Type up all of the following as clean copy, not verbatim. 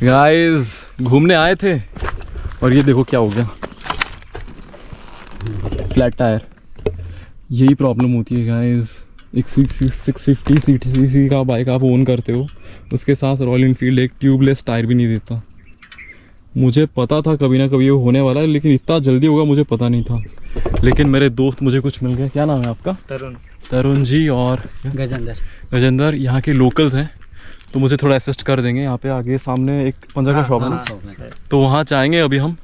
Guys घूमने आए थे और ये देखो क्या हो गया, फ्लैट टायर। यही प्रॉब्लम होती है गाइस। एक 650 सीसी का बाइक आप ओन करते हो, उसके साथ रॉयल इनफील्ड एक ट्यूबलेस टायर भी नहीं देता। मुझे पता था कभी ना कभी वो होने वाला है, लेकिन इतना जल्दी होगा मुझे पता नहीं था। लेकिन मेरे दोस्त मुझे कुछ मिल गए। क्या नाम है आपका? तरुण जी और गजेंद्र यहाँ के लोकल्स हैं, तो मुझे थोड़ा असिस्ट कर देंगे। यहाँ पे आगे सामने एक पंचर का शॉप है ना, तो वहाँ जाएंगे अभी हम।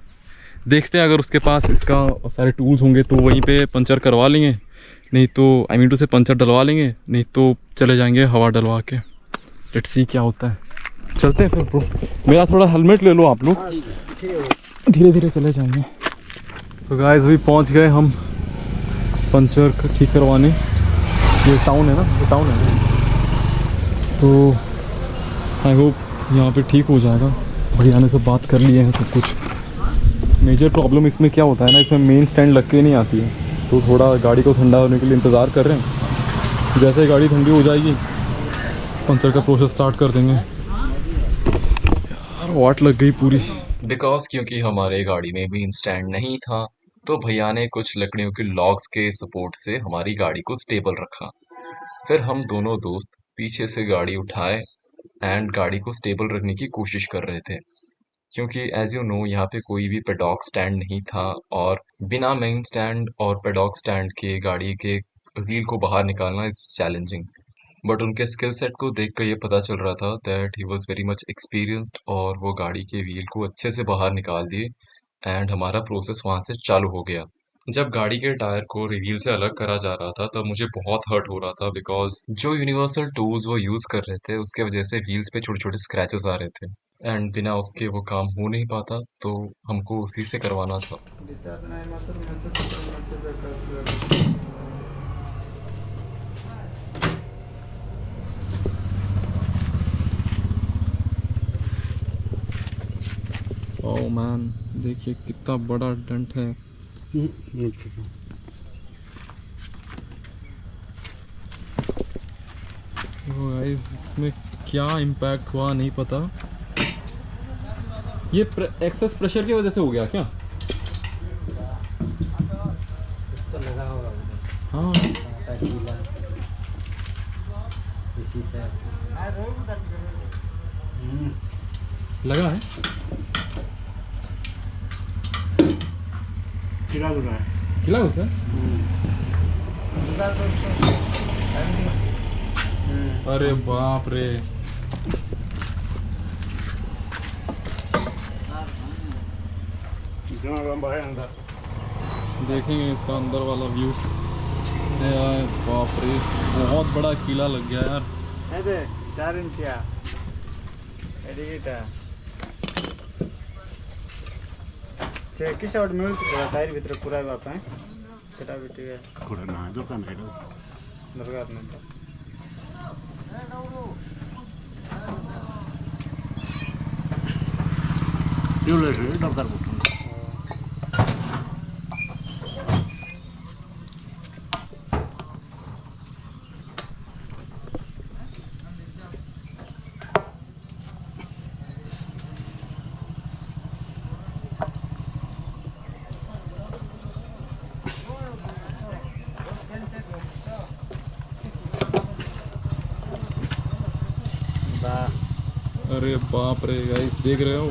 देखते हैं अगर उसके पास इसका सारे टूल्स होंगे तो वहीं पे पंचर करवा लेंगे, नहीं तो आई मीन टू से पंचर डलवा लेंगे, नहीं तो चले जाएंगे हवा डलवा के। लेट्स सी क्या होता है। चलते हैं फिर ब्रो। मेरा थोड़ा हेलमेट ले लो आप लोग, धीरे धीरे चले जाएंगे। सो गाइस अभी पहुंच गए हम पंचर ठीक करवाने। ये टाउन है ना, ये टाउन है, तो आई होप यहाँ पे ठीक हो जाएगा। भैया ने सब बात कर लिए हैं सब कुछ। मेजर प्रॉब्लम इसमें क्या होता है ना, इसमें मेन स्टैंड लग के नहीं आती है, तो थोड़ा गाड़ी को ठंडा होने के लिए इंतज़ार कर रहे हैं। जैसे ही गाड़ी ठंडी हो जाएगी पंचर का प्रोसेस स्टार्ट कर देंगे। यार वाट लग गई पूरी। क्योंकि हमारे गाड़ी में भी स्टैंड नहीं था, तो भैया ने कुछ लकड़ियों के लॉग्स के सपोर्ट से हमारी गाड़ी को स्टेबल रखा। फिर हम दोनों दोस्त पीछे से गाड़ी उठाए एंड गाड़ी को स्टेबल रखने की कोशिश कर रहे थे, क्योंकि एज यू नो यहाँ पे कोई भी पेडॉक स्टैंड नहीं था, और बिना मेन स्टैंड और पेडॉक स्टैंड के गाड़ी के व्हील को बाहर निकालना इज चैलेंजिंग। बट उनके स्किल सेट को देख कर ये पता चल रहा था that he was very much experienced, और वो गाड़ी के व्हील को अच्छे से बाहर निकाल दिए एंड हमारा प्रोसेस वहाँ से चालू हो गया। जब गाड़ी के टायर को रिव्हील से अलग करा जा रहा था तब मुझे बहुत हर्ट हो रहा था, बिकॉज जो यूनिवर्सल टूल्स वो यूज़ कर रहे थे उसके वजह से व्हील्स पे छोटे छोटे स्क्रैचेस आ रहे थे, एंड बिना उसके वो काम हो नहीं पाता, तो हमको उसी से करवाना था। ओह मैन, देखिए कितना बड़ा डंट है। गाइस इसमें क्या इम्पैक्ट हुआ नहीं पता। ये एक्सेस प्रेशर की वजह से हो गया क्या? तो लगा होगा हाँ इसी से लगा है। खिला रहा है। खिला हो सर? अरे बाप रे, देखेंगे इसका अंदर वाला व्यू। यार बाप रे, बहुत बड़ा कीला लग गया यार। 4 इंचिया से किस आउट मिल टायर भीतर पूरा बात है केटा बेटी पूरा ना दुकान है दरगाह में ट्यूबलेस है डॉक्टर को अरे बाप रे गाइस, देख रहे हो,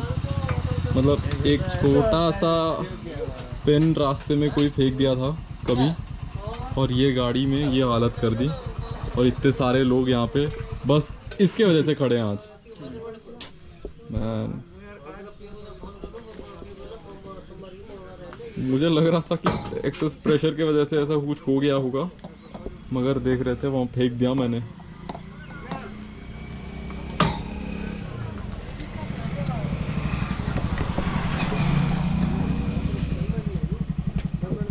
मतलब एक छोटा सा पेन रास्ते में कोई फेंक दिया था कभी, और ये गाड़ी में ये हालत कर दी, और इतने सारे लोग यहाँ पे बस इसके वजह से खड़े हैं आज। मैन मुझे लग रहा था कि एक्सेस प्रेशर की वजह से ऐसा कुछ हो गया होगा, मगर देख रहे थे वहाँ फेंक दिया मैंने।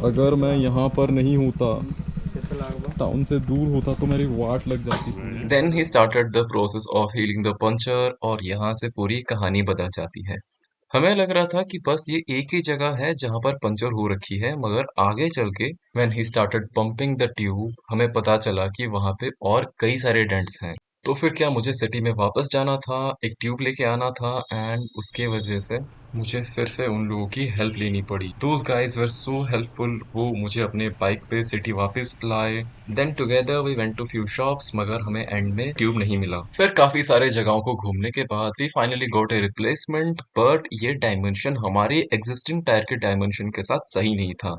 अगर मैं यहाँ पर नहीं होता, टाउन से दूर होता, तो मेरी वाट लग जाती। Then he started the process of healing the puncture, और यहाँ से पूरी कहानी बदल जाती है। हमें लग रहा था कि बस ये एक ही जगह है जहाँ पर पंचर हो रखी है, मगर आगे चल के when he started pumping the tube हमें पता चला कि वहाँ पे और कई सारे डेंट्स हैं। तो फिर क्या मुझे सिटी में वापस जाना था, एक ट्यूब लेके आना था एंड उसके वजह से मुझे फिर से उन लोगों की हेल्प लेनी पड़ी। Those guys were so helpful, वो मुझे अपने बाइक पे सिटी वापस लाए। Then together we went to few shops, मगर हमें एंड में ट्यूब नहीं मिला। फिर काफी सारे जगहों को घूमने के बाद we finally got a replacement, but ये डायमेंशन हमारे एग्जिस्टिंग टायर के डायमेंशन के साथ सही नहीं था।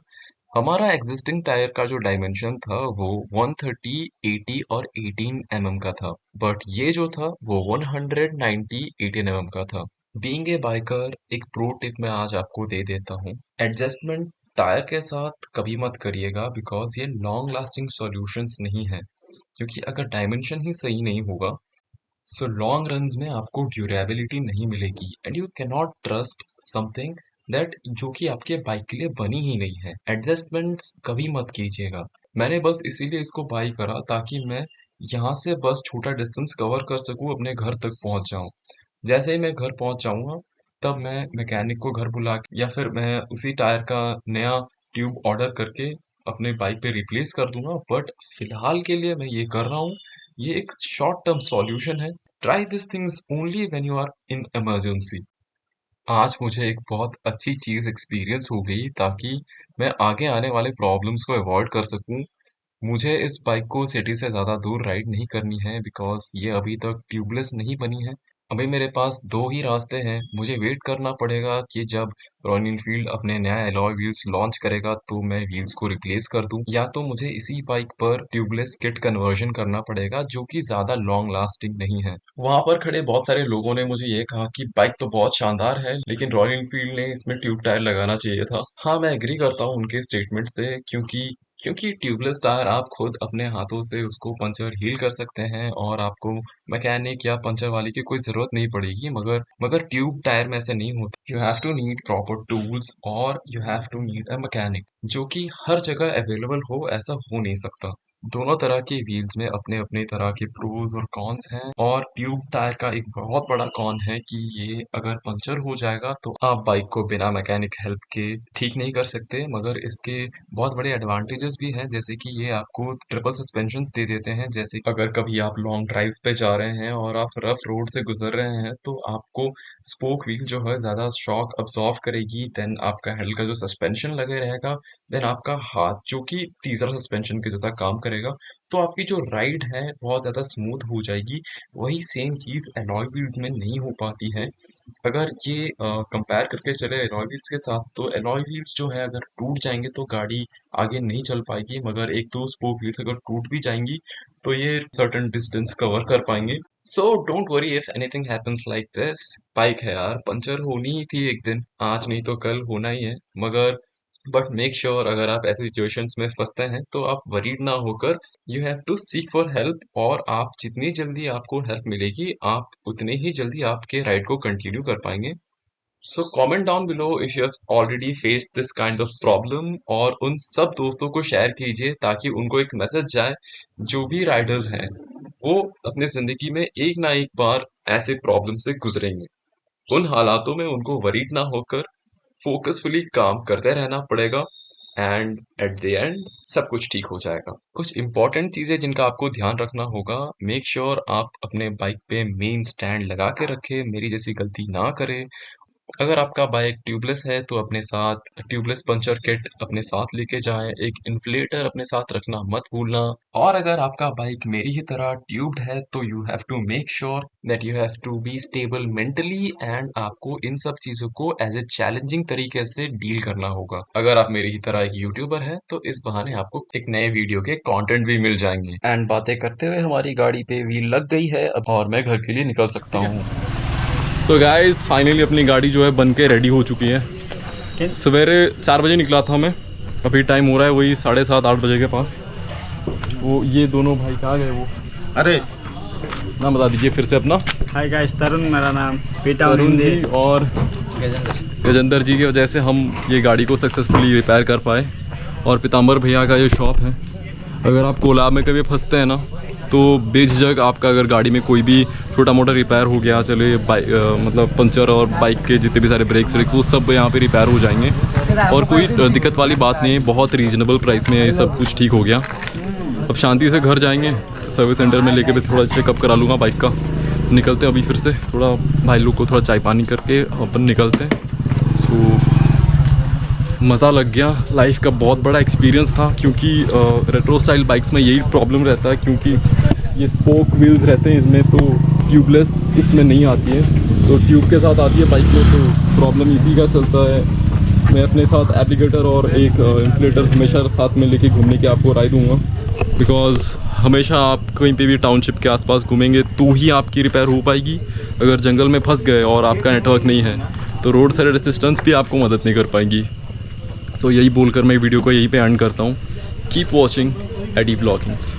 हमारा एग्जिस्टिंग टायर का जो डायमेंशन था वो 130, 80 और 18 mm का था, बट ये जो था वो 190, 18 mm का था। बीइंग ए बाइकर, एक प्रो टिप मैं आज आपको दे देता हूँ। एडजस्टमेंट टायर के साथ कभी मत करिएगा, बिकॉज ये लॉन्ग लास्टिंग सॉल्यूशंस नहीं है, क्योंकि अगर डायमेंशन ही सही नहीं होगा सो लॉन्ग रन्स में आपको ड्यूरेबिलिटी नहीं मिलेगी and you can not trust something that जो कि आपके बाइक के लिए बनी ही नहीं है। एडजस्टमेंट्स कभी मत कीजिएगा। मैंने बस इसीलिए इसको बाई करा ताकि मैं यहाँ से बस छोटा डिस्टेंस कवर कर सकूँ, अपने घर तक पहुँच जाऊँ। जैसे ही मैं घर पहुँच जाऊँगा तब मैं मैकेनिक को घर बुला के या फिर मैं उसी टायर का नया ट्यूब ऑर्डर करके अपने बाइक पे रिप्लेस कर दूंगा। बट फिलहाल के लिए मैं ये कर रहा हूँ, ये एक शॉर्ट टर्म सॉल्यूशन है। Try this things only when you are in emergency. आज मुझे एक बहुत अच्छी चीज़ एक्सपीरियंस हो गई ताकि मैं आगे आने वाले प्रॉब्लम्स को अवॉइड कर सकूं। मुझे इस बाइक को सिटी से ज़्यादा दूर राइड नहीं करनी है, बिकॉज ये अभी तक ट्यूबलेस नहीं बनी है। अभी मेरे पास दो ही रास्ते हैं। मुझे वेट करना पड़ेगा कि जब रॉयल एनफील्ड अपने नया एलॉय व्हील्स लॉन्च करेगा तो मैं व्हील्स को रिप्लेस कर दूं, या तो मुझे इसी बाइक पर ट्यूबलेस किट कन्वर्जन करना पड़ेगा जो कि ज़्यादा लॉन्ग लास्टिंग नहीं है। वहां पर खड़े बहुत सारे लोगों ने मुझे ये कहा कि बाइक तो बहुत शानदार है, लेकिन रॉयल एनफील्ड ने इसमें ट्यूब टायर लगाना चाहिए था। हाँ, मैं एग्री करता हूँ उनके स्टेटमेंट से, क्योंकि ट्यूबलेस टायर आप खुद अपने हाथों से उसको पंचर हील कर सकते हैं और आपको मैकेनिक या पंचर वाले की कोई जरूरत नहीं पड़ेगी। मगर ट्यूब टायर में ऐसे नहीं होता। You have to need proper tools और you have to need a mechanic, जो कि हर जगह अवेलेबल हो ऐसा हो नहीं सकता। दोनों तरह के व्हील्स में अपने अपने तरह के प्रोज और कॉन्स हैं, और ट्यूब टायर का एक बहुत बड़ा कॉन है कि ये अगर पंचर हो जाएगा तो आप बाइक को बिना मैकेनिक हेल्प के ठीक नहीं कर सकते। मगर इसके बहुत बड़े एडवांटेजेस भी हैं, जैसे कि ये आपको ट्रिपल सस्पेंशन दे देते हैं। जैसे अगर कभी आप लॉन्ग ड्राइव्स पे जा रहे हैं और आप रफ रोड से गुजर रहे हैं तो आपको स्पोक व्हील जो है ज़्यादा शॉक अब्जॉर्व करेगी। देन आपका हैंडल का जो सस्पेंशन लगे रहेगा, देन आपका हाथ जो कि तीसरा सस्पेंशन के जैसा काम करेगा, तो आपकी जो राइड है बहुत ज़्यादा स्मूथ हो जाएगी। वही सेम चीज़ एलॉय व्हील्स में नहीं हो पाती है। अगर ये कंपेयर करके चले एलॉय व्हील्स के साथ, तो एलॉय व्हील्स जो है अगर टूट जाएंगे तो गाड़ी आगे नहीं चल पाएगी, मगर एक दो स्पोक व्हील्स अगर टूट भी जाएंगी तो ये सर्टेन डिस्टेंस कवर कर पाएंगे। So don't worry if anything happens like this. Bike है यार, पंचर होनी ही थी एक दिन, आज नहीं तो कल होना ही है। मगर बट मेक श्योर अगर आप ऐसे सिचुएशंस में फंसते हैं तो आप वरीड ना होकर you have to seek for help, और आप जितनी जल्दी आपको हेल्प मिलेगी आप उतने ही जल्दी आपके राइड को कंटिन्यू कर पाएंगे। So comment down below if you have already faced this kind of problem, और उन सब दोस्तों को शेयर कीजिए ताकि उनको एक मैसेज जाए जो भी राइडर्स हैं वो अपने जिंदगी में एक ना एक बार ऐसे प्रॉब्लम से गुजरेंगे। उन हालातों में उनको वरीड ना होकर फोकसफुली काम करते रहना पड़ेगा, एंड एट द एंड सब कुछ ठीक हो जाएगा। कुछ इंपॉर्टेंट चीजें जिनका आपको ध्यान रखना होगा, मेक श्योर आप अपने बाइक पे मेन स्टैंड लगा के रखें, मेरी जैसी गलती ना करें। अगर आपका बाइक ट्यूबलेस है तो अपने साथ ट्यूबलेस पंचर किट अपने साथ लेके जाएं, एक इन्फ्लेटर अपने साथ रखना मत भूलना। और अगर आपका बाइक मेरी ही तरह ट्यूब्ड है तो you have to make sure that you have to be stable mentally, and आपको इन सब चीजों को एज ए चैलेंजिंग तरीके से डील करना होगा। अगर आप मेरी ही तरह एक यूट्यूबर है तो इस बहाने आपको एक नए वीडियो के कंटेंट भी मिल जाएंगे। एंड बातें करते हुए हमारी गाड़ी पे व्हील लग गई है अब, और मैं घर के लिए निकल सकता हूँ। तो गाइस फाइनली अपनी गाड़ी जो है बन के रेडी हो चुकी है। सवेरे 4 बजे निकला था मैं, अभी टाइम हो रहा है वही 7:30 8 बजे के पास। वो ये दोनों भाई कहाँ गए वो? अरे नाम बता दीजिए फिर से अपना। हाय गाइस, तरुण मेरा नाम, तरुण जी और गजेंद्र जी की वजह से हम ये गाड़ी को सक्सेसफुली रिपेयर कर पाए। और पीताम्बर भैया का ये शॉप है। अगर आप कोलाब में कभी फंसते हैं ना तो बेझिझक आपका अगर गाड़ी में कोई भी छोटा मोटा रिपेयर हो गया, चले मतलब पंचर और बाइक के जितने भी सारे ब्रेक्स वो सब यहाँ पे रिपेयर हो जाएंगे, और कोई दिक्कत वाली बात नहीं है। बहुत रीजनेबल प्राइस में ये सब कुछ ठीक हो गया। अब शांति से घर जाएंगे, सर्विस सेंटर में लेके भी थोड़ा चेकअप करा लूँगा बाइक का। निकलते हैं अभी फिर से, थोड़ा भाई लोग को थोड़ा चाय पानी करके अपन निकलते हैं। सो मज़ा लग गया, लाइफ का बहुत बड़ा एक्सपीरियंस था, क्योंकि रेट्रो स्टाइल बाइक्स में यही प्रॉब्लम रहता है, क्योंकि ये स्पोक व्हील्स रहते हैं इसमें, तो ट्यूबलेस इसमें नहीं आती है, तो ट्यूब के साथ आती है बाइक में, तो प्रॉब्लम इसी का चलता है। मैं अपने साथ एप्लीकेटर और एक इन्फ्लेटर हमेशा साथ में लेके घूमने की आपको राय दूंगा, बिकॉज़ हमेशा आप कहीं पे भी टाउनशिप के आसपास घूमेंगे तो ही आपकी रिपेयर हो पाएगी। अगर जंगल में फंस गए और आपका नेटवर्क नहीं है तो रोड साइड असिस्टेंस भी आपको मदद नहीं कर पाएंगी। सो यही बोलकर मैं वीडियो को यहीं पे एंड करता हूँ। Keep watching AD व्लॉगिंग्स।